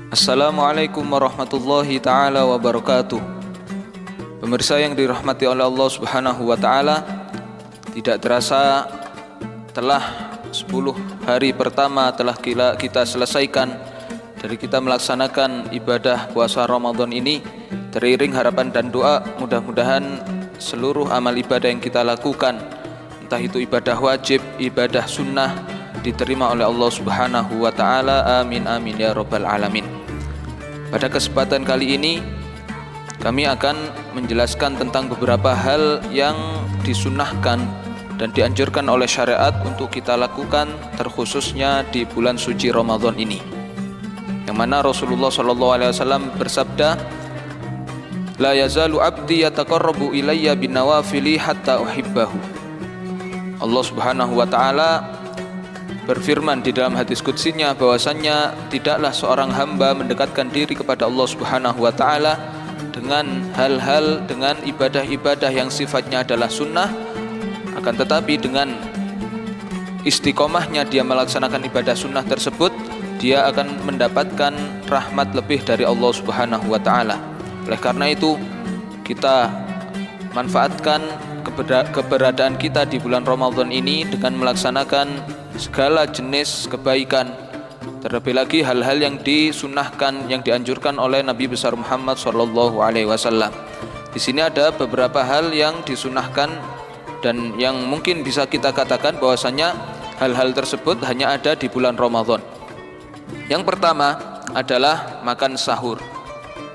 Assalamualaikum warahmatullahi ta'ala wabarakatuh. Pemirsa yang dirahmati oleh Allah subhanahu wa ta'ala, tidak terasa telah 10 hari pertama telah kita selesaikan dari kita melaksanakan ibadah puasa Ramadan ini. Teriring harapan dan doa, mudah-mudahan seluruh amal ibadah yang kita lakukan, entah itu ibadah wajib, ibadah sunnah, diterima oleh Allah subhanahu wa ta'ala. Amin amin ya rabbal alamin. Pada kesempatan kali ini kami akan menjelaskan tentang beberapa hal yang disunnahkan dan dianjurkan oleh syariat untuk kita lakukan, terkhususnya di bulan suci Ramadan ini, yang mana Rasulullah SAW bersabda, la yazalu abdi yataqarrabu ilayya bin nawafili hatta uhibbahu. Allah subhanahu wa ta'ala berfirman di dalam hadis qudsinya bahwasannya tidaklah seorang hamba mendekatkan diri kepada Allah subhanahu wa ta'ala dengan hal-hal, dengan ibadah-ibadah yang sifatnya adalah sunnah, akan tetapi dengan istiqomahnya dia melaksanakan ibadah sunnah tersebut, dia akan mendapatkan rahmat lebih dari Allah subhanahu wa ta'ala. Oleh karena itu, kita manfaatkan keberadaan kita di bulan Ramadan ini dengan melaksanakan segala jenis kebaikan, terlebih lagi hal-hal yang disunnahkan, yang dianjurkan oleh Nabi besar Muhammad SAW. Di sini ada beberapa hal yang disunnahkan dan yang mungkin bisa kita katakan bahwasanya hal-hal tersebut hanya ada di bulan Ramadan. Yang pertama adalah makan sahur.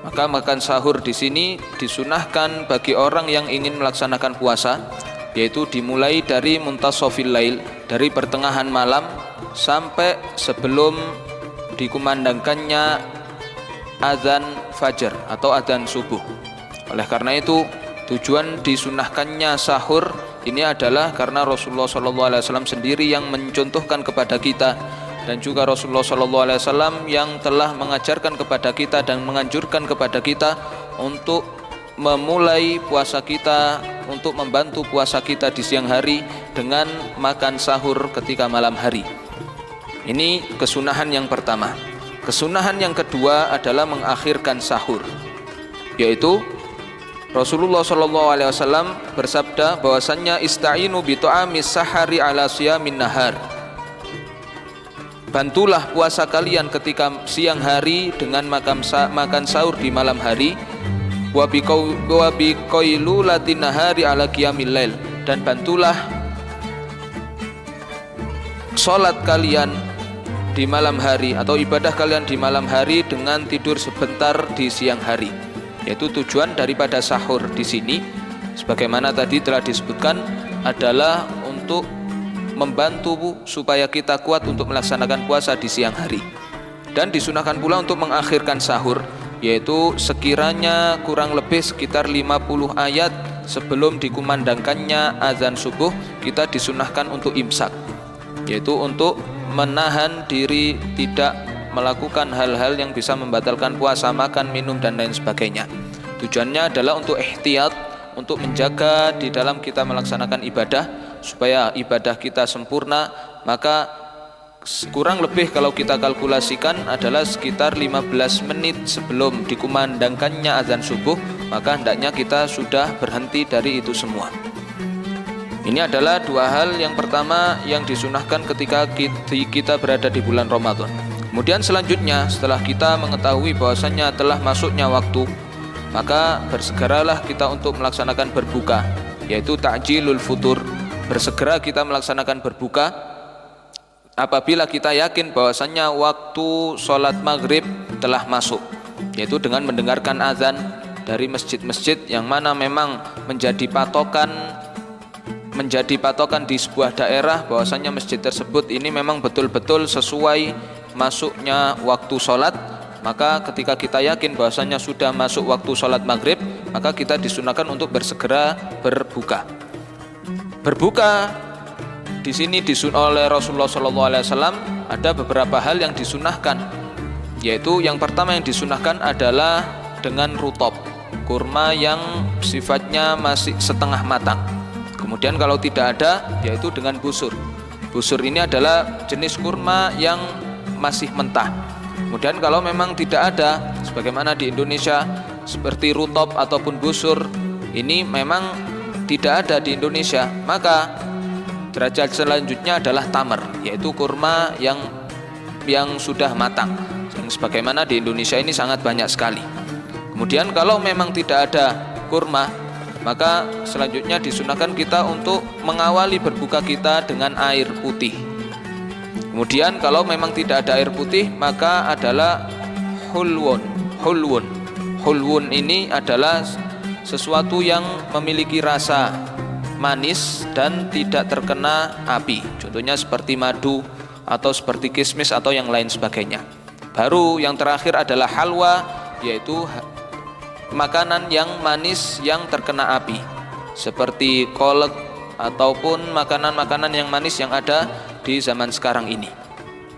Maka makan sahur di sini disunnahkan bagi orang yang ingin melaksanakan puasa, yaitu dimulai dari muntasofil lail, dari pertengahan malam sampai sebelum dikumandangkannya azan fajar atau azan subuh. Oleh karena itu, tujuan disunnahkannya sahur ini adalah karena Rasulullah SAW sendiri yang mencontohkan kepada kita, dan juga Rasulullah SAW yang telah mengajarkan kepada kita dan menganjurkan kepada kita untuk memulai puasa kita, untuk membantu puasa kita di siang hari dengan makan sahur ketika malam hari. Ini kesunahan yang pertama. Kesunahan yang kedua adalah mengakhirkan sahur, yaitu Rasulullah SAW bersabda bahwasannya ista'inu bi tu'amis sahari ala siyamin nahar. Bantulah puasa kalian ketika siang hari dengan makan sahur di malam hari. Wa bi qailulatin nahari ala qiyamil lail, dan bantulah salat kalian di malam hari atau ibadah kalian di malam hari dengan tidur sebentar di siang hari. Yaitu tujuan daripada sahur di sini, sebagaimana tadi telah disebutkan, adalah untuk membantu supaya kita kuat untuk melaksanakan puasa di siang hari. Dan disunahkan pula untuk mengakhirkan sahur, yaitu sekiranya kurang lebih sekitar 50 ayat sebelum dikumandangkannya azan subuh, kita disunahkan untuk imsak, yaitu untuk menahan diri tidak melakukan hal-hal yang bisa membatalkan puasa, makan, minum, dan lain sebagainya. Tujuannya adalah untuk ihtiyat, untuk menjaga di dalam kita melaksanakan ibadah supaya ibadah kita sempurna. Maka kurang lebih kalau kita kalkulasikan adalah sekitar 15 menit sebelum dikumandangkannya azan subuh, maka hendaknya kita sudah berhenti dari itu semua. Ini adalah dua hal yang pertama yang disunahkan ketika kita berada di bulan Ramadan. Kemudian selanjutnya, setelah kita mengetahui bahwasannya telah masuknya waktu, maka bersegeralah kita untuk melaksanakan berbuka, yaitu ta'jilul futur. Bersegera kita melaksanakan berbuka apabila kita yakin bahwasannya waktu sholat maghrib telah masuk, yaitu dengan mendengarkan azan dari masjid-masjid yang mana memang menjadi patokan di sebuah daerah bahwasannya masjid tersebut ini memang betul-betul sesuai masuknya waktu sholat. Maka ketika kita yakin bahwasannya sudah masuk waktu sholat maghrib, maka kita disunahkan untuk bersegera berbuka. Berbuka di sini oleh Rasulullah SAW ada beberapa hal yang disunahkan, yaitu yang pertama yang disunahkan adalah dengan rutop, kurma yang sifatnya masih setengah matang. Kemudian kalau tidak ada, yaitu dengan busur. Busur ini adalah jenis kurma yang masih mentah. Kemudian kalau memang tidak ada, sebagaimana di Indonesia seperti rutop ataupun busur, ini memang tidak ada di Indonesia, maka derajat selanjutnya adalah tamar, yaitu kurma yang sudah matang, yang sebagaimana di Indonesia ini sangat banyak sekali. Kemudian kalau memang tidak ada kurma, maka selanjutnya disunahkan kita untuk mengawali berbuka kita dengan air putih. Kemudian kalau memang tidak ada air putih, maka adalah hulwun. Hulwun ini adalah sesuatu yang memiliki rasa manis dan tidak terkena api. Contohnya seperti madu atau seperti kismis atau yang lain sebagainya. Baru yang terakhir adalah halwa, yaitu makanan yang manis yang terkena api, seperti kolak ataupun makanan-makanan yang manis yang ada di zaman sekarang ini.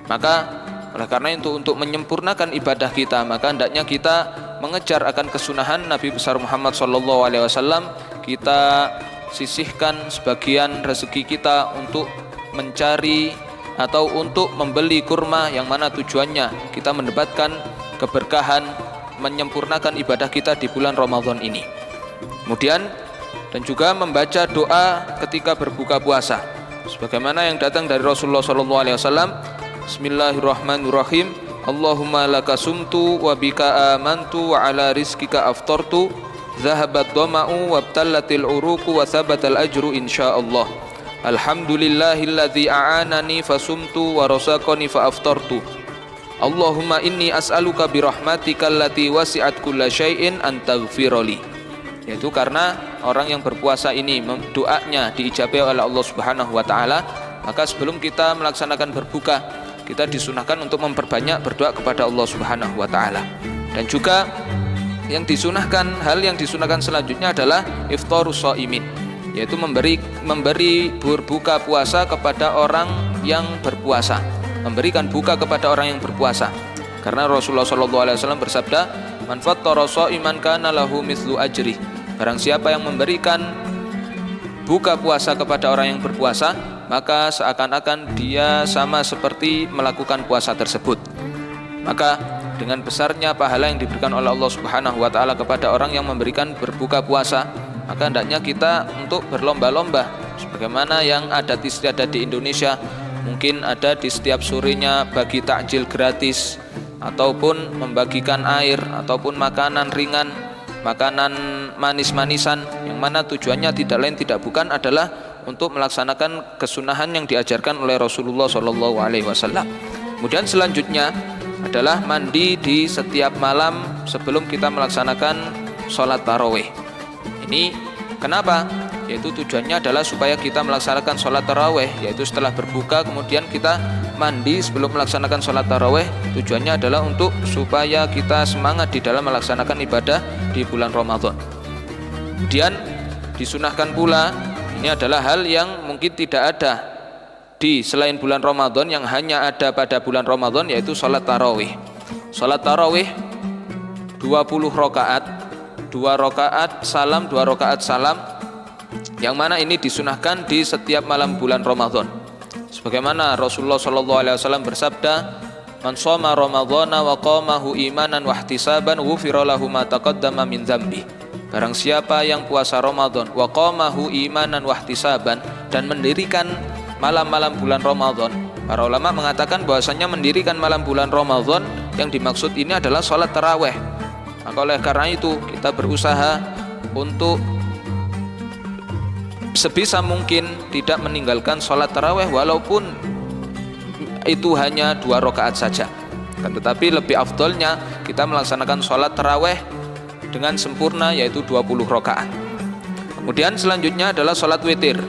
Maka oleh karena itu, untuk menyempurnakan ibadah kita, maka hendaknya kita mengejar akan kesunahan Nabi besar Muhammad SAW. Kita sisihkan sebagian rezeki kita untuk mencari atau untuk membeli kurma, yang mana tujuannya kita mendapatkan keberkahan, menyempurnakan ibadah kita di bulan Ramadan ini. Kemudian dan juga membaca doa ketika berbuka puasa, sebagaimana yang datang dari Rasulullah SAW. Bismillahirrahmanirrahim. Allahumma laka sumtu wa bika amantu wa ala rizkika aftartu, zahabat dhama'u wabtallatil uruku wa thabatal ajru insyaallah. Alhamdulillahilladzi a'anani fasumtu wa rasaqani fa aftartu. Allahumma inni as'aluka birahmatika allati wasi'at kulla syai'in an taghfirali. Yaitu karena orang yang berpuasa ini doanya diijabai oleh Allah Subhanahu wa taala, maka sebelum kita melaksanakan berbuka, kita disunahkan untuk memperbanyak berdoa kepada Allah Subhanahu wa taala. Dan juga hal yang disunahkan selanjutnya adalah iftarus shaimin, yaitu memberi berbuka puasa kepada orang yang berpuasa. Memberikan buka kepada orang yang berpuasa, karena Rasulullah SAW bersabda, man fattara shaiman kana lahu mithlu ajri. Barang siapa yang memberikan buka puasa kepada orang yang berpuasa, maka seakan-akan dia sama seperti melakukan puasa tersebut. Maka dengan besarnya pahala yang diberikan oleh Allah Subhanahu wa taala kepada orang yang memberikan berbuka puasa, maka hendaknya kita untuk berlomba-lomba, sebagaimana yang adat istiadat di Indonesia. Mungkin ada di setiap sorenya bagi takjil gratis, ataupun membagikan air, ataupun makanan ringan, makanan manis-manisan, yang mana tujuannya tidak lain tidak bukan adalah untuk melaksanakan kesunahan yang diajarkan oleh Rasulullah SAW. Kemudian selanjutnya adalah mandi di setiap malam sebelum kita melaksanakan sholat tarawih. Ini kenapa? Yaitu tujuannya adalah supaya kita melaksanakan sholat tarawih, yaitu setelah berbuka kemudian kita mandi sebelum melaksanakan sholat tarawih. Tujuannya adalah untuk supaya kita semangat di dalam melaksanakan ibadah di bulan Ramadan. Kemudian disunahkan pula, ini adalah hal yang mungkin tidak ada di selain bulan Ramadan, yang hanya ada pada bulan Ramadan, yaitu sholat tarawih. Sholat tarawih 20 rakaat, 2 rakaat salam, 2 rakaat salam, yang mana ini disunahkan di setiap malam bulan Ramadan. Sebagaimana Rasulullah SAW bersabda, man shoma ramadhana wa qamahu imanan wa ihtisaban ghufira lahu ma taqaddama min dzambi. Barang siapa yang puasa Ramadan wa qamahu imanan wa ihtisaban, dan mendirikan malam-malam bulan Ramadan. Para ulama mengatakan bahwasanya mendirikan malam bulan Ramadan yang dimaksud ini adalah sholat tarawih. Maka oleh karena itu kita berusaha untuk sebisa mungkin tidak meninggalkan sholat tarawih, walaupun itu hanya 2 rakaat saja. Tetapi lebih afdolnya kita melaksanakan sholat tarawih dengan sempurna, yaitu 20 rakaat. Kemudian selanjutnya adalah sholat witir,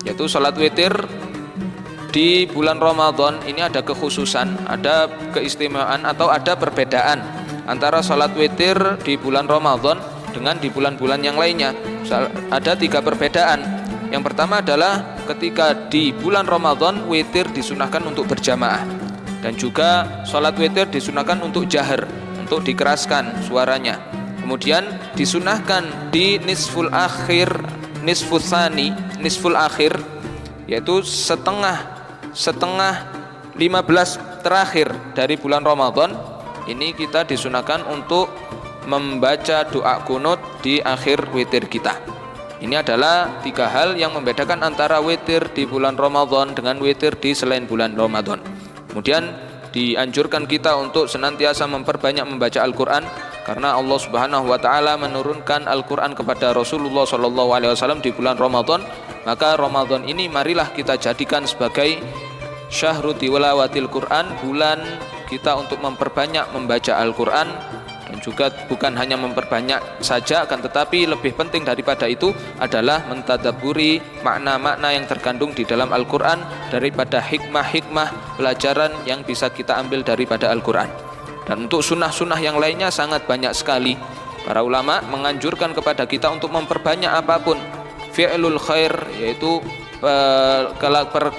yaitu sholat witir di bulan Ramadan ini ada kekhususan, ada keistimewaan atau ada perbedaan antara sholat witir di bulan Ramadan dengan di bulan-bulan yang lainnya. Ada 3 perbedaan. Yang pertama adalah ketika di bulan Ramadan witir disunahkan untuk berjamaah, dan juga sholat witir disunahkan untuk jahar, untuk dikeraskan suaranya. Kemudian disunahkan di nisful akhir, nisful tsani, nisful akhir, yaitu setengah setengah 15 terakhir dari bulan Ramadan ini kita disunahkan untuk membaca doa kunut di akhir witir kita. Ini adalah 3 hal yang membedakan antara witir di bulan Ramadan dengan witir di selain bulan Ramadan. Kemudian dianjurkan kita untuk senantiasa memperbanyak membaca Al-Quran, karena Allah Subhanahu wa Ta'ala menurunkan Al-Quran kepada Rasulullah SAW di bulan Ramadan. Maka Ramadan ini marilah kita jadikan sebagai syahrul tilawatil Quran, bulan kita untuk memperbanyak membaca Al-Quran. Dan juga bukan hanya memperbanyak saja, akan tetapi lebih penting daripada itu adalah mentadabburi makna-makna yang terkandung di dalam Al-Quran, daripada hikmah-hikmah pelajaran yang bisa kita ambil daripada Al-Quran. Dan untuk sunnah-sunnah yang lainnya sangat banyak sekali. Para ulama menganjurkan kepada kita untuk memperbanyak apapun fi'lul khair, yaitu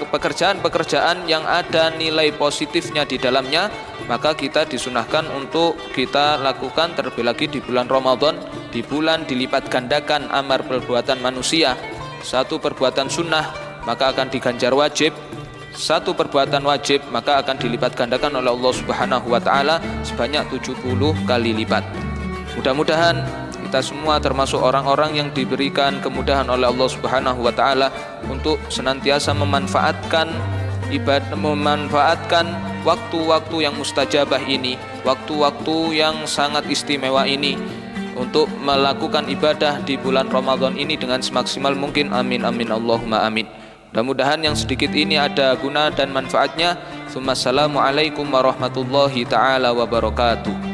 pekerjaan-pekerjaan yang ada nilai positifnya di dalamnya, maka kita disunahkan untuk kita lakukan. Terlebih lagi di bulan Ramadan, di bulan dilipat gandakan amar perbuatan manusia. Satu perbuatan sunnah maka akan diganjar wajib, satu perbuatan wajib maka akan dilipat gandakan oleh Allah Subhanahu wa Ta'ala sebanyak 70 kali lipat. Mudah-mudahan kita semua termasuk orang-orang yang diberikan kemudahan oleh Allah Subhanahu wa Ta'ala untuk senantiasa memanfaatkan ibadah, memanfaatkan waktu-waktu yang mustajabah ini, waktu-waktu yang sangat istimewa ini, untuk melakukan ibadah di bulan Ramadan ini dengan semaksimal mungkin. Amin amin Allahumma amin. Mudah-mudahan yang sedikit ini ada guna dan manfaatnya. Assalamualaikum warahmatullahi taala wabarakatuh.